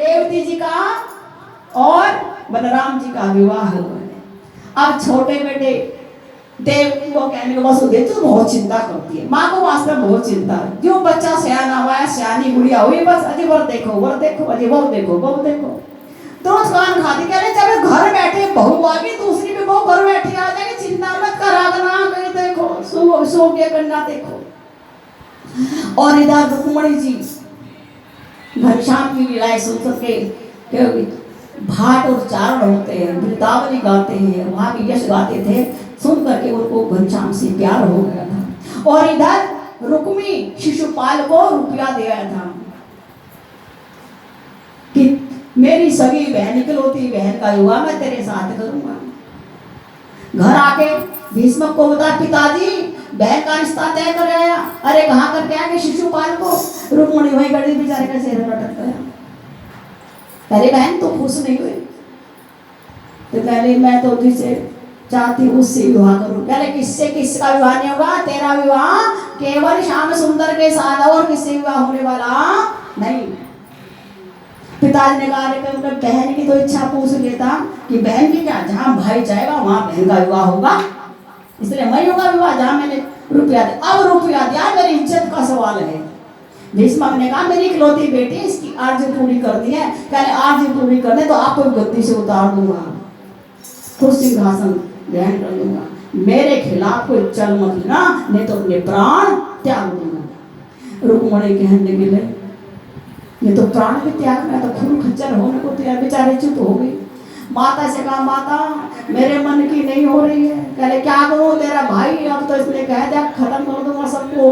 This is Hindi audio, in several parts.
रेवती जी का और बलराम जी का विवाह हुआ है। अब छोटे बेटे देव को कहने को वसुदेव तू बहुत चिंता करती है, माँ को वास्तव में बहुत चिंता है। जो बच्चा सयाना हुआ है, सयानी गुड़िया हुई, बस अजय वर देखो अजय बहु देखो। तो कान खाती कह रहे जब घर बैठे बहू आ गई, दूसरी भी बहू घर बैठी आ जाएगी, चिंता मत करा करना, कहीं देखो सो के करना देखो। और इधर रुक्मणी जी घनश्याम की लीलाएं सुन सके, भाट और चारण होते हैं, वृंदावनी गाते हैं, वहां भी यश गाते थे, सुन करके उनको घनश्याम से प्यार हो गया था। और इधर रुक्मी शिशुपाल को रुपया दिया था कि मेरी सगी बहन इकलौती बहन का विवाह मैं तेरे साथ करूंगा। घर आके भीष्म को बता पिताजी बहन का रिश्ता तय कर आया। अरे कहाँ करके आया? शिशुपाल को। रुक्मणी वही गड़ी बेचारे का चेहरा लटक गया। अरे बहन तो खुश नहीं हुई? तो कहली मैं तो तुझसे चाहती उससे विवाह करूं। कहले किसका विवाह नहीं होगा? तेरा विवाह केवल श्याम सुंदर के साथ, और किससे विवाह होने वाला नहीं। पिताजी ने कहा कि बहन की तो इच्छा पूछ लेता कि बहन की क्या, जहाँ भाई चाहेगा वहां बहन का विवाह होगा, इसलिए मैं होगा विवाह जहाँ मैंने रुपया दिया। अब रुपया दिया, मेरी इज्जत का सवाल है। भीष्म ने कहा मेरी इकलौती बेटी, इसकी आरज़ू पूरी करनी है। कहले आरज़ू पूरी करने तो आपको गद्दी से उतार दूंगा, खुद सिंहासन ग्रहण कर दूंगा, मेरे खिलाफ कोई चल मत ना, नहीं तो अपने प्राण त्याग दूंगा। रुक्मणी कहने लगे ये तो प्राण भी त्याग रहा, तो खून खच्चर होने को तैयार। बेचारे चुप हो गई। माता से कहा माता मेरे मन की नहीं हो रही है। कहले क्या करूं, तेरा भाई अब तो इसलिए कह दिया खत्म कर दूंगा सबको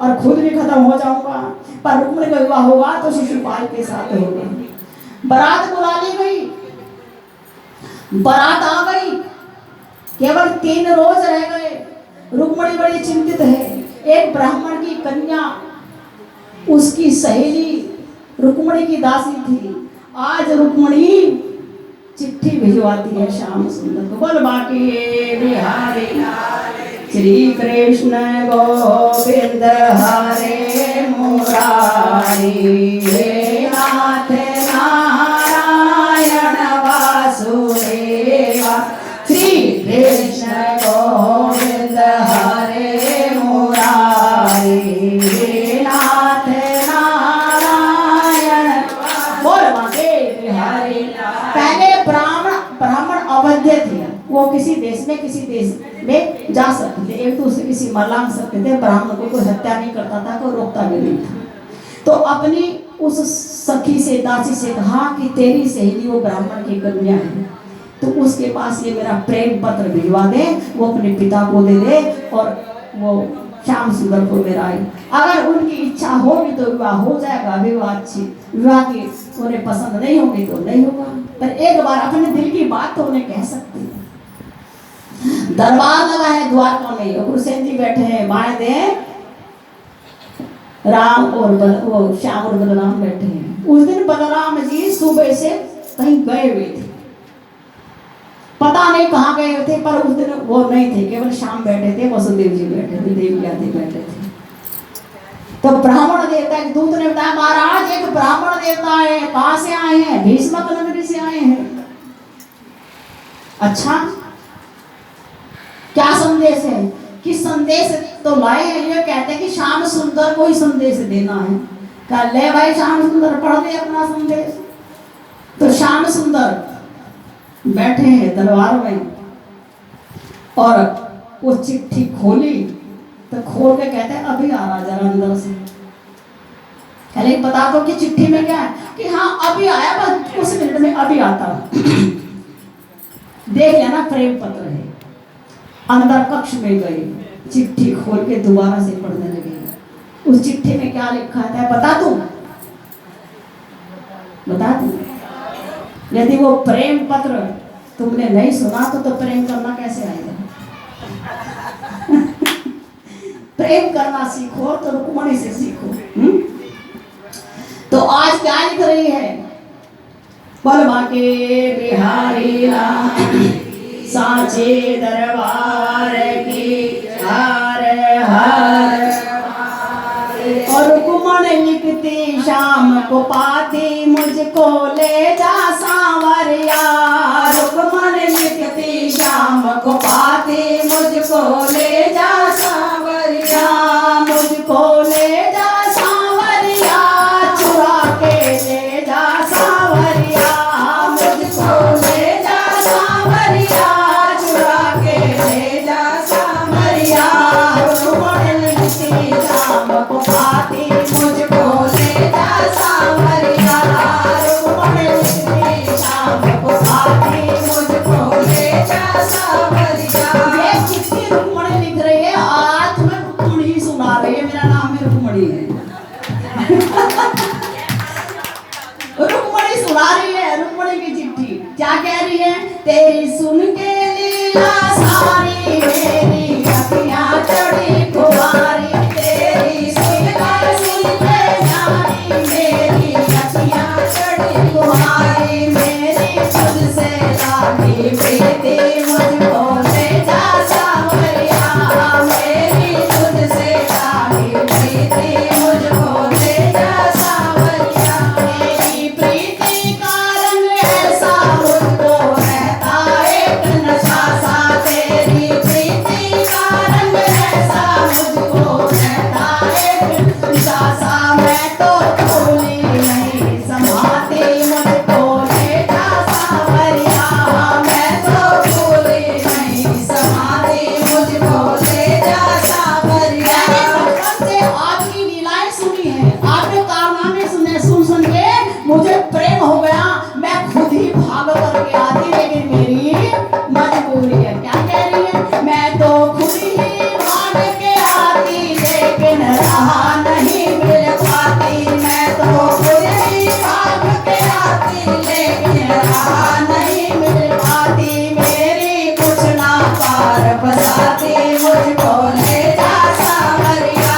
और खुद भी खत्म हो जाऊंगा, पर रुक्मणी का विवाह होगा तो शिशुपाल के साथ होगा। बारात बुला ली गई, बारात आ गई, केवल 3 रोज रह गए। रुक्मणी बड़ी चिंतित है। एक ब्राह्मण की कन्या, उसकी सहेली रुक्मणी की दासी थी। आज रुक्मणी चिट्ठी भिजवाती है श्याम सुंदर को। बोल बाकी बिहारी श्री कृष्ण गोविंद हरे मुरारी, हे नाथ नारायण वासुदेवा, श्री कृष्ण गोविंद हरे मुरारी, हे नाथ नारायण। बोल बाके बिहारी। पहले ब्राह्मण अवध्य थे, वो किसी देश में जा सकते थे, एक दूसरे किसी मांग सकते थे। ब्राह्मण को कोई हत्या नहीं करता था, कोई रोकता भी नहीं था। तो अपनी उस सखी से, दासी से कहा कि तेरी सहेली वो ब्राह्मण की कन्या है, तो उसके पास ये मेरा प्रेम पत्र भिजवा दे, वो अपने पिता को दे दे और वो श्याम सुंदर को मेरा आई। अगर उनकी इच्छा होगी तो विवाह हो जाएगा, विवाह की उन्हें पसंद नहीं होगी तो नहीं होगा। पर एक बार अपने दिल की बात तो उन्हें कह सकती है। दरबार लगा है द्वारका में, उग्रसेन जी बैठे हैं, बाएं दें राम और वो श्याम और बलराम बैठे हैं। उस दिन बलराम जी सुबह से कहीं गए हुए थे, पता नहीं कहाँ गए हुए थे, पर उस दिन वो नहीं थे, केवल श्याम बैठे थे, वसुदेव जी बैठे थे, देवी आदि बैठे थे। तो ब्राह्मण देवता के दूत ने बताया महाराज एक ब्राह्मण देवता है, कहाँ से आए हैं? भीष्मक नगरी से आए हैं। अच्छा क्या संदेश है? कि संदेश तो लाए हैं, ये कहते हैं कि श्याम सुंदर को ही संदेश देना है। कहा ले भाई श्याम सुंदर पढ़ दे अपना संदेश। तो श्याम सुंदर बैठे हैं दरबार में और वो चिट्ठी खोली तो खोल के कहते हैं अभी आ रहा जरा अंदर से। कहले बता दो कि चिट्ठी में क्या है? कि हाँ अभी आया, बस कुछ मिनट में अभी आता। देख लेना प्रेम पत्र है। अंदर कक्ष में गए, चिट्ठी खोल के दोबारा से पढ़ने लगे। उस चिट्ठी में क्या लिखा था बता दूं? बता दूं? यदि वो प्रेम पत्र तुमने नहीं सुना तो प्रेम करना कैसे आएगा? प्रेम करना सीखो तो रुक्मणी से सीखो। तो आज क्या लिख रही है? बलवा के बिहारी साचे दरबार की हर हर। और रुक्मणी लिखती शाम को पाती मुझको ले जा सांवरिया। रुक्मण लिखती शाम को पाती मुझको ले जा सांवरिया। मुझको ले जा सांवरिया, चुरा के ले जा सांवरिया। मुझको ले जा सांवरिया, चुरा के ले जा सांवरिया। रुक्मण लिखती शाम को पाती मुझको ले जा सांवरिया। रुक्मण लिखती शाम को पाती मुझको ले जा सांवरिया। ये चिट्ठी रुक्मणी लिख रही है, आज मैं रुक्मणी ही सुना रही है, मेरा नाम भी रुक्मणी है। रुक्मणी सुना रही है, रुक्मणी की चिट्ठी क्या कह रही है? तेरी सुन के लीला सारी मेरी अखियां चढ़ी कुंवारी। तेरी सुन के जानी मेरी अखियां चढ़ी कुंवारी। मेरी खुद से लागी प्रीति मुझको ले जा सांवरिया। मेरी खुद से लागी प्रीति मुझको ले जा सांवरिया। मेरी प्रीति का रंग ऐसा मुझको रहता एक नशा सा। तेरी प्रीति का रंग ऐसा मुझको रहता एक नशा सा। मैं तो भूली नहीं समाती मुझको ले जा सांवरिया। मैं तो भूली नहीं समाती मुझको ले जा सांवरिया। बचपन से आपकी लीलाएं सुनी है, आपके कारनामे सुने, सुन के मुझे प्रेम हो गया। मैं खुद ही भाग करके आती, लेकिन मेरी मजबूरी है। क्या कह रही है? मैं तो खुद ही भाग के आती, लेकिन रहा नहीं मिल पाती। मैं तो खुद ही भाग के आती, लेकिन रहा नहीं मिल पाती। मेरी कुछ ना पार बसाती मुझको ले जा सांवरिया।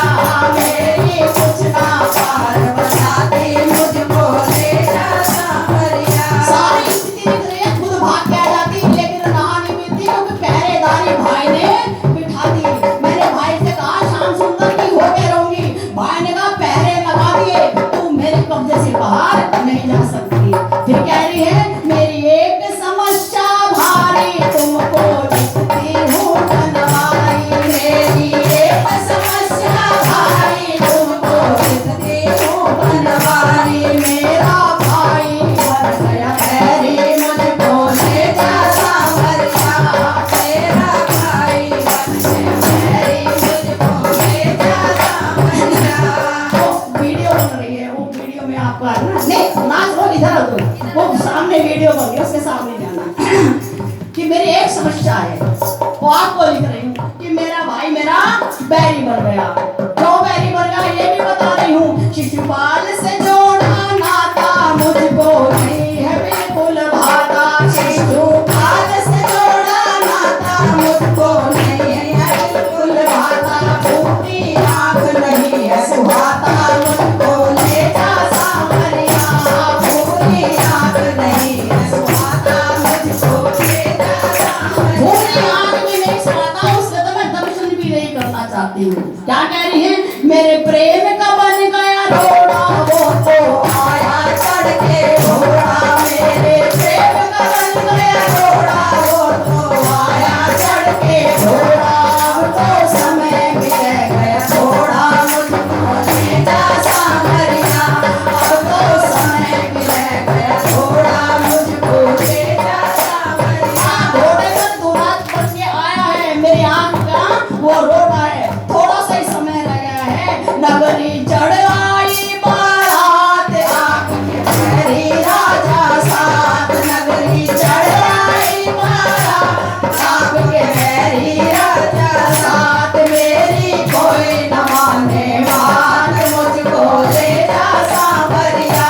मेरी कुछ ना पार बसाती मुझको ले जा सांवरिया। सारी स्थिति लिख रही है, खुद भाग के आ जाती, लेकिन रहा नहीं मिलती, क्योंकि पहरेदारी भाई ने बिठा दी। मैंने भाई से कहा शाम सुंदर की होके रहूंगी। भाई ने कहा पहरे लगा दिए, तू मेरे कब्जे से बाहर नहीं जा सकती। फिर कह रही है, मेरी एक समस्या भारी तुमको लिखती हूँ बनवारी। मेरी एक समस्या भारी तुमको लिखती हूँ बनवारी। मेरा भाई बन गया बैरी, मुझको ले जा सांवरिया। मेरा भाई बन गया बैरी, मुझको ले जा सांवरिया। वो वीडियो बन रही है, वो वीडियो में आपका नहीं नाच लो, इधर आओ तुम। वो सामने वीडियो बन रही है, उसके सामने जाना। कि मेरी एक समस्या है, वो आपको लिख रही हूँ कि मेरा भाई मेरा बैरी बन गया। क्यों बैरी बन गया ये भी बता रही हूँ। शिशुपाल से जोड़ा नाता मुझको नहीं है बिल्कुल भाता। शिशुपाल से जोड़ा नाता मुझको नहीं है बिल्कुल भाता। फूटी आँख नहीं है सुहाता, मुझको ले जा सांवरिया। फूटी आँख नहीं है सुहाता, मुझको ले जा सांवरिया। फूटी आँख भी नहीं सुहाता, उससे तो मैं दर्शन भी नहीं करना चाहती हूँ। क्या कह रही है? मेरे प्रेम का बन गया रोड़ा, वो तो आया चढ़ के घोड़ा। मेरे प्रेम का बन गया रोड़ा, वो तो आया चढ़ के घोड़ा। अब तो समय भी रह गया थोड़ा, मुझको ले जा सांवरिया। अब तो समय भी रह गया थोड़ा, मुझको ले जा सांवरिया। घोड़े का दूल्हा बन के आया है, मेरी आँख का वो रोड़ा है, थोड़ा सा ही समय रह गया है। नगरी चढ़ आई बारात, आँख के बैरी राजा साथ। नगरी चढ़ आई बारात, आँख के बैरी राजा साथ। मेरी कोई न माने बात, मुझको ले जा सांवरिया।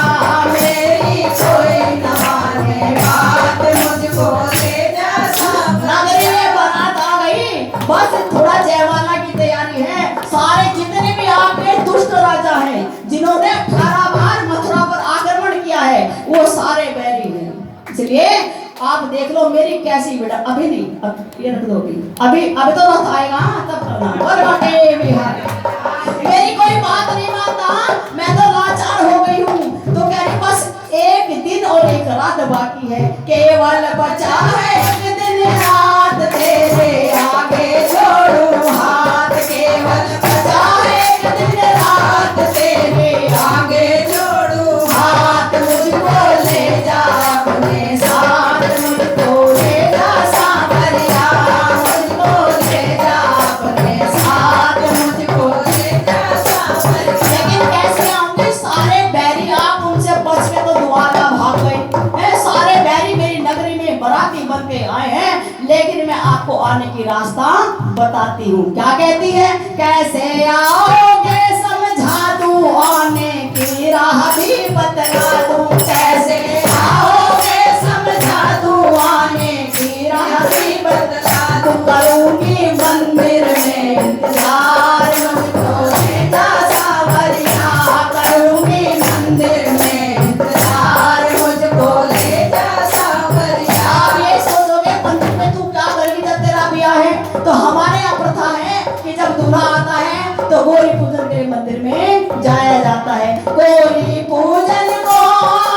मेरी कोई न माने बात, मुझको ले जा सांवरिया। नगरी में बारात आ गई, बस थोड़ा जयमाला की तैयारी है। सारे जितने भी आपके दुष्ट राजा हैं, जिन्होंने 18 बार मथुरा पर आक्रमण किया है, वो सारे बैरी हैं। इसलिए आप देख लो मेरी कैसी बेटा, अभी नहीं, अब ये रख दो अभी तो रथ आएगा तब करना। और बाटे बिहार मेरी कोई बात नहीं मानता, मैं तो लाचार हो गई हूँ। तो कह रही बस एक दिन और एक रात बाकी है, केवल बचा है एक दिन रात, तेरे आगे छोड़ू हाथ, केवल बचा है एक दिन रात, तेरे आगे छोड़ू हाथ। मुझको ले जा अपने साथ, मुझको ले जा सांवरिया, मुझको ले जा अपने साथ, मुझको ले जा सांवरिया। लेकिन कैसे आऊंगी, सारे बैरी आप उनसे बच के तो द्वारका भाग गए हैं। सारे बैरी मेरी नगरी में बराती बन के आए हैं, लेकिन मैं आपको आने की रास्ता बताती हूँ। क्या कहती है, कैसे आओगे समझा दूं, आने की राह भी बतला दूं, कैसे आओगे समझा दूं, आने की राह भी बतला दूं। करूंगी मंदिर में इंतजार, मुझको ले जा सांवरिया, करूंगी मंदिर में इंतजार, मुझको ले जा सांवरिया। आप ये सोचोगे मंदिर में तू क्या करेगी जब तेरा ब्याह है, तो हमारे यहाँ प्रथा है कि जब दूल्हा आता है तो गौरी पूजन के मंदिर में जाया जाता है। गौरी पूजन को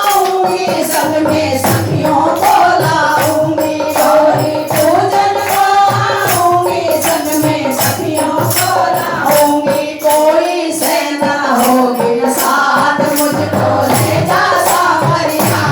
आऊंगी, संग में सखियों को लाऊंगी, गौरी पूजन को आऊंगी, संग में सखियों को लाऊंगी। कोई सेना होगी साथ, मुझको ले जा सांवरिया,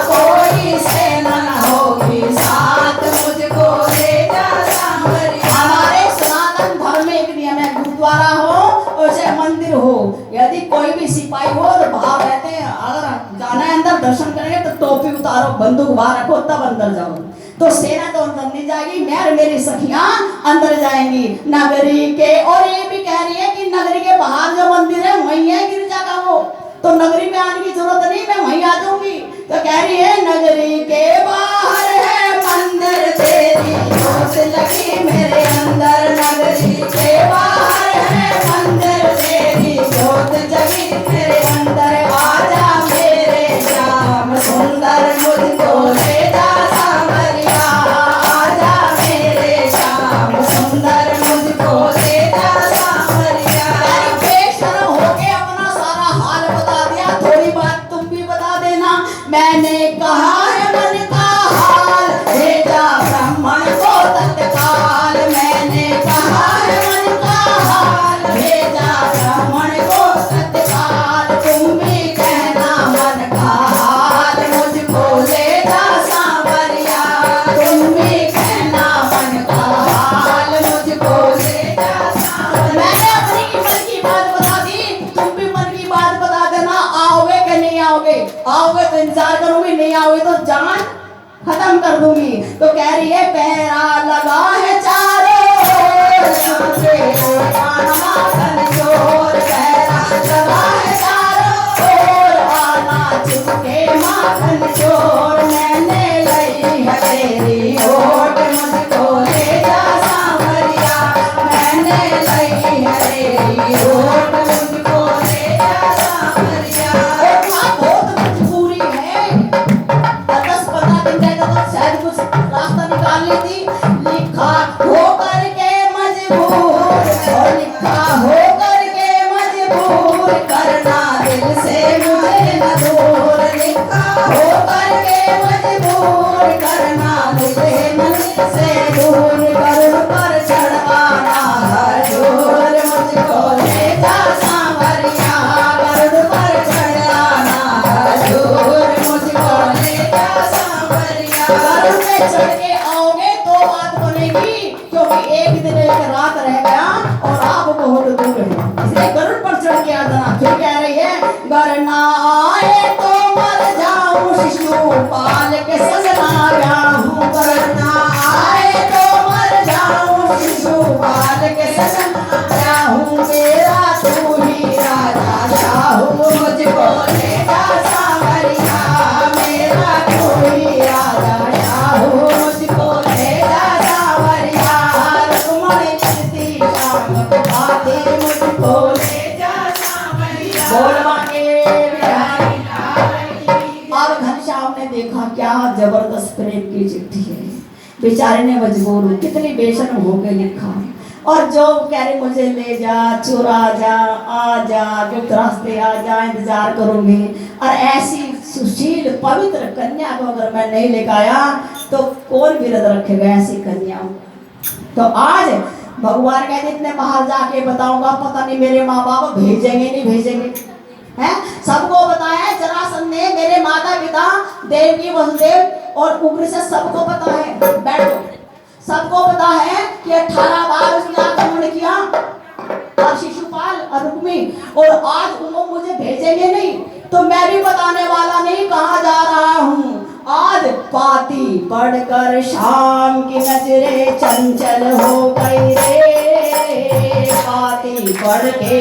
कोई सेना होगी साथ, मुझको ले जा सांवरिया। हमारे सनातन धर्म में एक नियम है, गुरुद्वारा हो और चाहे मंदिर हो, यदि कोई भी सिपाही हो तो बाहर रहते हैं, अगर जाना है अंदर दर्शन करेंगे तो टोपी उतारो, बंदूक बाहर रखो, तब अंदर जाओ। तो सेना तो अंदर नहीं जाएगी, मैं और मेरी सखियां अंदर जाएंगी नगरी के। और ये भी कह रही है कि नगरी के बाहर जो मंदिर है वहीं है गिरजा का वो, तो नगरी में आने की जरूरत नहीं, मैं वहीं आ जाऊंगी। तो कह रही है नगरी के बाहर है मंदिर, तेरी जोत लगी मेरे अंदर, नगरी के बाहर है मंदिर, तेरी जोत जगी मेरे अंदर। आजा मेरे श्याम सुंदर, मुझको ले जा सांवरिया, आजा मेरे श्याम सुंदर, मुझको ले जा सांवरिया। बेशर्म होके अपना सारा हाल बता दिया, थोड़ी बात तुम भी बता देना। मैंने कहा है मन का हाल, भेजा ब्राह्मण को तत्काल, मैंने कहा है मन का हाल, भेजा ब्राह्मण को तत्काल। तुम भी कहना मन का हाल, मुझको ले जा सांवरिया, तुम भी कहना मन का हाल, मुझको ले जा सांवरिया। मैंने अपनी मन की बात बता दी, तुम भी मन की बात बता देना। आओगे कि नहीं आओगे, आओगे तो इंतजार करूंगी, नहीं आओगे तो जान खत्म कर दूंगी। तो कह रही है पैरा लगा है चारों ओर, चुपके आना माखन चोर, पैरा लगा है चारों ओर, आना चुपके माखन चोर। मैंने लई है तेरी ओट, मुझको ले जा सांवरिया, मैंने लई है तेरी ओट, मुझको ले जा सांवरिया। बहुत मजबूरी है, 10-15 दिन जाएगा तो शायद कुछ रास्ता निकाल लेती। लिखा हो करके मजबूर, और लिखा हो करके मजबूर, करना दिल से मुझे न दूर, लिखा हो करके मजबूर, करना दिल से दूर। करुण पर चढ़वाना हजूर, मुझको ले जा सांवरिया, करुण पर चढ़वाना हजूर, मुझको ले जा सांवरिया। करुण पे चढ़ के आओगे तो बात बनेगी, क्योंकि एक दिन एक रात रह गया और आप बहुत दूर है, इसलिए गरुड़ पर चढ़ के आ जाना। फिर कह रही है घर ना आए तो मर जाऊं, शिशुपाल के सजना ब्याहूं, घर ना आए तो मर जाऊं, शिशुपाल के सजना ब्याहूं। मेरा तू ही राजा शाहू, मुझको ले जा सांवरिया, मेरा तू ही राजा शाहू, मुझको ले जा सांवरिया। रुक्मणी चलती शाम को बातें, मुझको ले जा सांवरिया। बोल बाके बिहारी लाल की। अब घनश्याम बाप ने देखा क्या जबरदस्त प्रेम की चिट्ठी है, बेचारे ने मजबूर हो कितनी बेशर्म होकर लिखा। और जो कह रहे मुझे ले जा, चुरा जा, आ जा, गुप्त रास्ते आ जा, इंतजार करूंगी। और ऐसी सुशील पवित्र कन्या को अगर मैं नहीं लेकर आया तो कौन विरत रखेगा ऐसी कन्याओं। तो आज भगवान कहते इतने बाहर जाके बताऊंगा, पता नहीं मेरे माँ बाप भेजेंगे नहीं भेजेंगे। है सबको बताया जरासंध ने, मेरे माता पिता देवकी वसुदेव और उग्र से सबको पता है, बैठो सबको पता है कि 18 बार उसने आक्रमण किया और शिशुपाल और रुक्मी, और आज उन्होंने मुझे भेजेंगे नहीं तो मैं भी बताने वाला नहीं कहाँ जा रहा हूँ। आज पाती पढ़कर शाम की नजरे चंचल हो गई रे, पाती पढ़ के